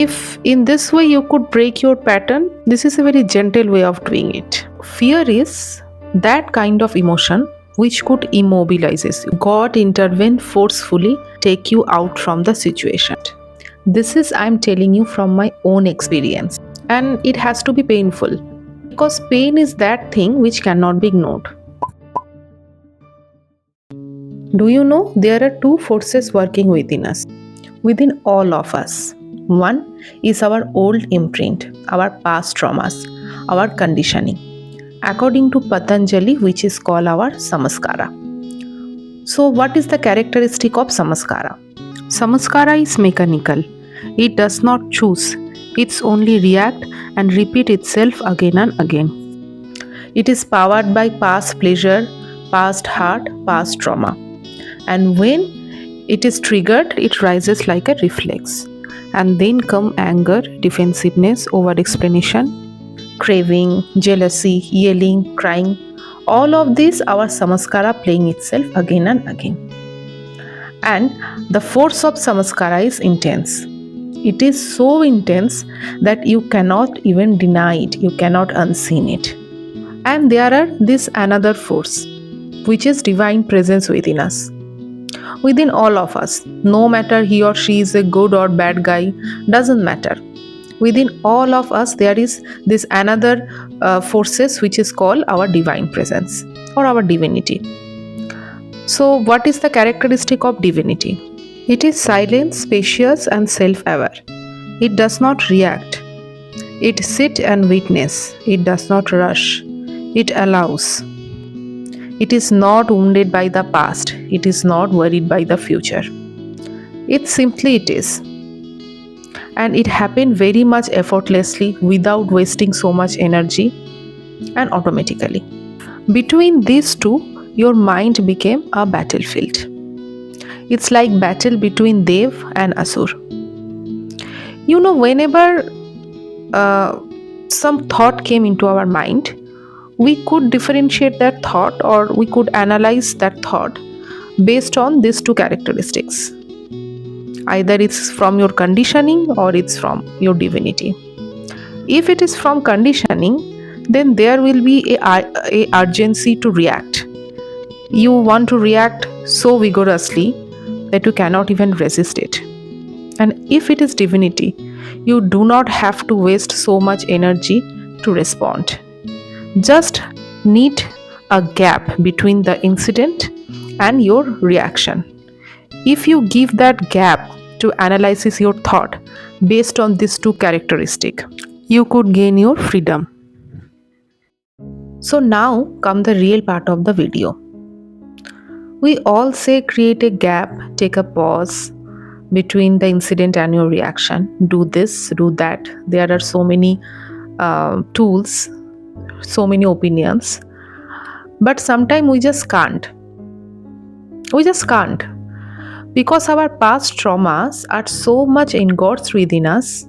If in this way you could break your pattern, this is a very gentle way of doing it. Fear is that kind of emotion which could immobilize you. God intervene forcefully, take you out from the situation. This is I am telling you from my own experience, and it has to be painful because pain is that thing which cannot be ignored. Do you know there are two forces working within us, within all of us? One is our old imprint, our past traumas, our conditioning, according to Patanjali, which is called our samskara. So, what is the characteristic of samskara? Samskara is mechanical. It does not choose. It's only react and repeat itself again and again. It is powered by past pleasure, past hurt, past trauma. And when it is triggered, it rises like a reflex. And then come anger, defensiveness, over explanation, craving, jealousy, yelling, crying. All of this our samskara playing itself again and again. And the force of samskara is intense. It is so intense that you cannot even deny it, you cannot unseen it. And there are this another force, which is divine presence within us. Within all of us, no matter he or she is a good or bad guy, doesn't matter. Within all of us, there is this another forces which is called our divine presence or our divinity. So, what is the characteristic of divinity? It is silent, spacious, and self-aware. It does not react. It sits and witness. It does not rush. It allows. It is not wounded by the past. It is not worried by the future. It simply it is. And it happened very much effortlessly without wasting so much energy and automatically. Between these two, your mind became a battlefield. It's like battle between Dev and Asur. You know, whenever some thought came into our mind, we could differentiate that thought or we could analyze that thought based on these two characteristics. Either it's from your conditioning or it's from your divinity. If it is from conditioning, then there will be a urgency to react. You want to react so vigorously that you cannot even resist it. And if it is divinity, you do not have to waste so much energy to respond. Just need a gap between the incident and your reaction. If you give that gap to analyze your thought based on these two characteristics, you could gain your freedom. So now come the real part of the video. We all say create a gap, take a pause between the incident and your reaction. Do this, do that. There are so many tools, so many opinions, but sometimes we just can't. We just can't because our past traumas are so much engulfed within us.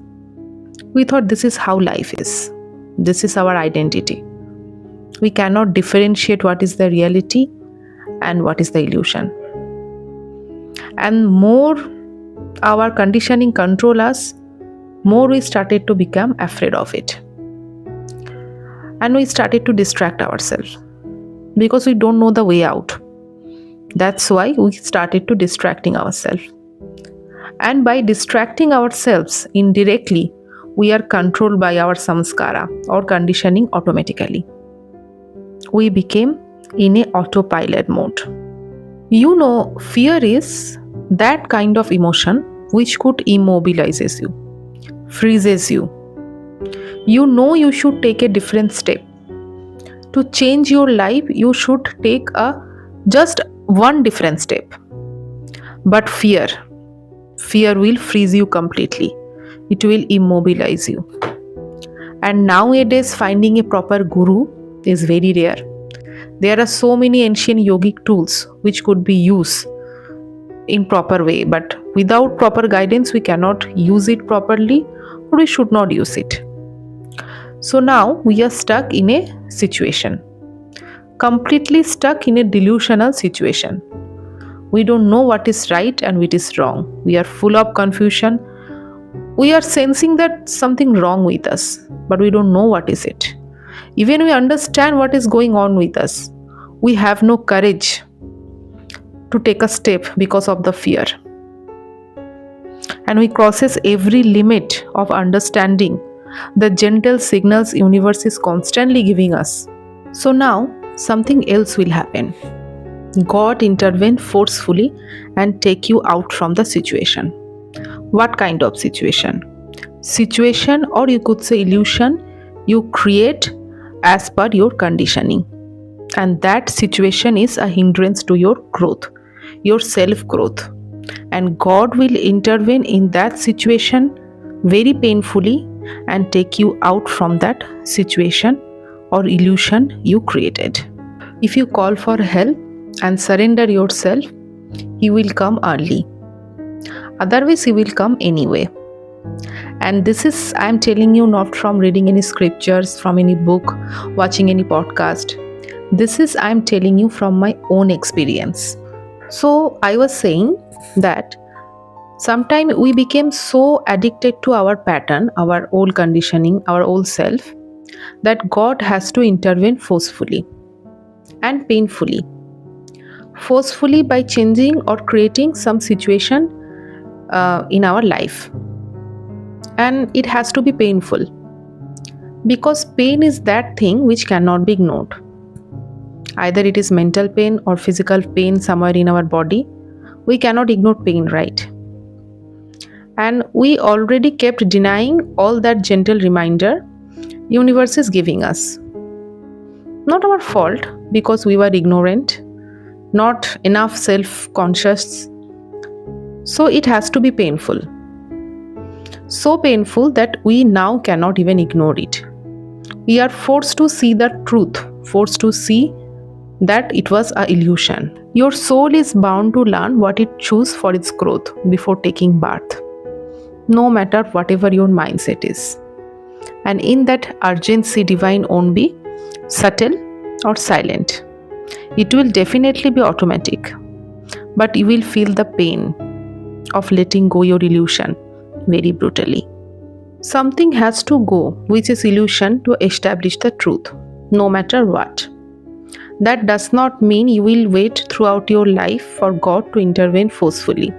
We thought this is how life is, this is our identity. We cannot differentiate what is the reality and what is the illusion. And more our conditioning control us, more we started to become afraid of it. And we started to distract ourselves because we don't know the way out. That's why we started to distracting ourselves. And by distracting ourselves indirectly, we are controlled by our samskara or conditioning automatically. We became in a autopilot mode. You know, fear is that kind of emotion which could immobilizes you, freezes you. You know you should take a different step. To change your life, you should take just one different step. But fear will freeze you completely. It will immobilize you. And nowadays, finding a proper guru is very rare. There are so many ancient yogic tools which could be used in proper way, but without proper guidance, we cannot use it properly, or we should not use it. So now we are stuck in a situation, completely stuck in a delusional situation. We don't know what is right and what is wrong. We are full of confusion. we are sensing that something wrong with us, but we don't know what is it. Even we understand what is going on with us, we have no courage to take a step because of the fear. And we crosses every limit of understanding the gentle signals universe is constantly giving us. So now something else will happen. God intervene forcefully and take you out from the situation. What kind of situation? Situation, or you could say illusion, you create as per your conditioning. And that situation is a hindrance to your growth, your self growth. And God will intervene in that situation very painfully and take you out from that situation or illusion you created. If you call for help and surrender yourself, He will come early. Otherwise, He will come anyway. And this is, I am telling you, not from reading any scriptures, from any book, watching any podcast. This is, I am telling you, from my own experience. So, I was saying that sometimes we became so addicted to our pattern, our old conditioning, our old self, that God has to intervene forcefully and painfully. Forcefully by changing or creating some situation in our life. And it has to be painful, because pain is that thing which cannot be ignored. Either it is mental pain or physical pain somewhere in our body. We cannot ignore pain, right? And we already kept denying all that gentle reminder universe is giving us. Not our fault, because we were ignorant, not enough self-conscious. So it has to be painful. So painful that we now cannot even ignore it. We are forced to see the truth, forced to see that it was an illusion. Your soul is bound to learn what it chooses for its growth before taking birth, no matter whatever your mindset is. And in that urgency, divine won't be subtle or silent. It will definitely be automatic, but you will feel the pain of letting go your illusion very brutally. Something has to go, which is illusion, to establish the truth, no matter what. That does not mean you will wait throughout your life for God to intervene forcefully,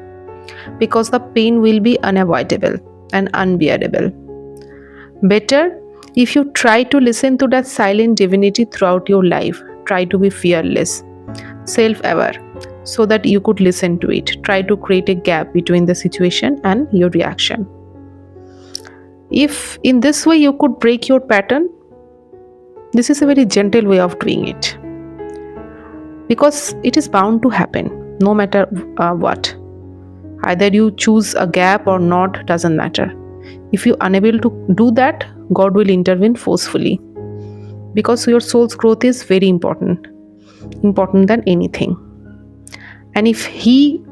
because the pain will be unavoidable and unbearable. Better if you try to listen to that silent divinity throughout your life. Try to be fearless, self-aware, so that you could listen to it. Try to create a gap between the situation and your reaction. If in this way you could break your pattern, this is a very gentle way of doing it, because it is bound to happen no matter what. Either you choose a gap or not, doesn't matter. If you are unable to do that, God will intervene forcefully, because your soul's growth is very important than anything. And if He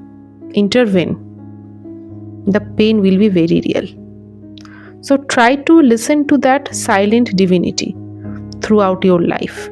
intervene, the pain will be very real. So try to listen to that silent divinity throughout your life.